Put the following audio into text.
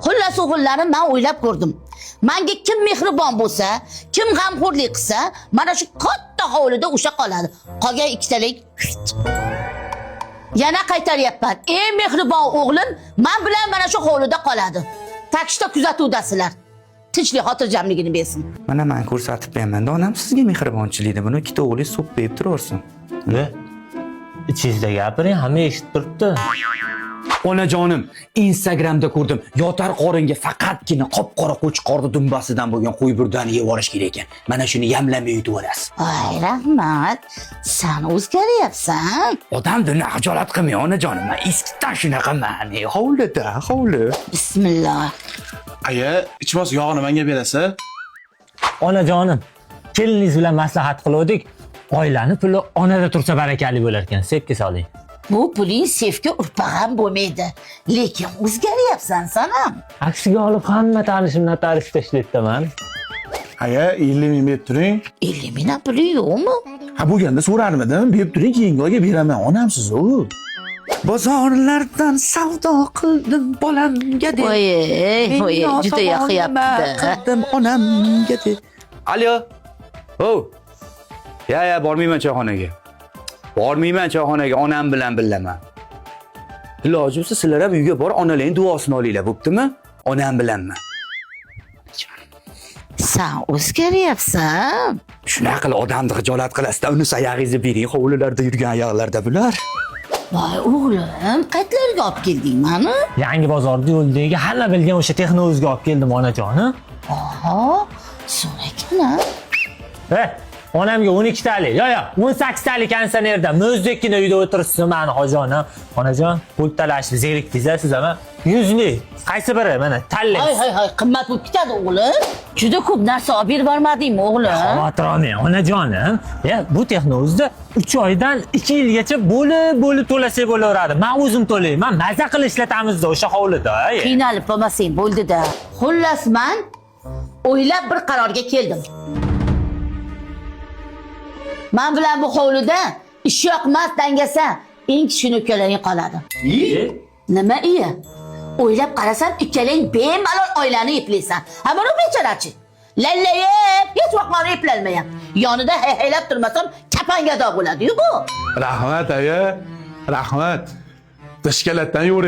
Xullas o'g'illarim men o'ylab ko'rdim. Menga kim mehribon bo'lsa, kim g'amxo'rlik qilsa, mana shu katta hovlida o'sha qoladi. Qolgan ikkitalik yana qaytaryapman. Eng mehribon o'g'lim men bilan mana shu hovlida qoladi. Takishda kuzatuvdasilar. Tinchlik xotirjamligini bersin. Mana men ko'rsatib beraman-da onam sizga mehribonchilikni. Buni ikkita o'g'lingiz so'ppayib turarsin. Ne? İchingizda gapiring, hamma eshitib turibdi. Onajonim, Instagramda ko'rdim. Yotar qoringa faqatgina qop-qora qo'chqorni dumbasidan bo'lgan qo'y burdani yeb olish kerak ekan. Mana shuni yamlamay yutib olasiz. Voy, rahmat. Sen o'zgaryapsan. Odamni xijolat qilmang onajonim. Men eskidan shunaqaman. Hovli. Bismillah. Aya, ichmas yog'ini menga berasiz? Onajonim, keliningiz bilan maslahat qildik. Oilani puli onada tursa barakali bo'lar ekan. Sepga soling. Bu puling sefga urpag'am bo'lmaydi. Lekin o'zgaryapsan sen ham. Aksiga olib hamma tanishim notariusda ishlayapman. Aya, 50 ming berib turing. 50 ming puli yo'qmi? Ha, bo'lganda so'rarmidim. Berib turing, keyingi oyga beraman. Onamsiz-ku. Bozorlardan savdo qildim bolamga deb. Voy, juda yoqyapti. Qildim onamga deb. Alo. Ya, bormayman choyxonaga. Onam bilan bilaman. Iloji bo'lsa sizlar ham uyga borib onalarning duosini olinglar, bo'ptimi? Onam bilanman. Sen o'zgaryapsan. Shunaqa qilib odamni xijolat qilasizda, uni oyog'ingizni bering, hovlilarda yurgan oyoqlarda bular. Voy o'g'lim, qayerlarga olib kelding meni? Yangi bozorda yo'ldagi hamma bilgan o'sha texnovizga olib keldim onajonim. Oho, so'ra ekan-a. Onamga 12 talik, 18 talik kondisionerda mo'zdekkina uyda o'tiribsiz meni hojonim. Onajon, pul talashib zerikdingiz siz ham. 100 lik. Qaysi biri? Mana tanlang. Hay, qimmat bo'lib ketadi o'g'lim. Juda ko'p narsa olib berib bormadingmi o'g'lim? Xavotir olmang onajonim. Bu texnovizda 3 oydan 2 yilgacha bo'lib to'lasak bo'laveradi. Men o'zim to'layman. Maza qilib ishlatamiz-da o'sha hovlida. Qiynalib qolmasang bo'ldi-da. Xullas men o'ylab bir qarorga keldim. Men bilan bu hovlida ish yoqmas dangasa, eng kichkina ukalaring qoladi. Nima iyi? O'ylab qarasam, ikkalang bemalol oilani eplaysan. Ha, buni becharachi. Lallayib, hech vaqtni eplalmayam. Yonida haylab turmasam, kapangado bo'ladi-yu bu. Rahmat, aya. Rahmat. Tashkalatdan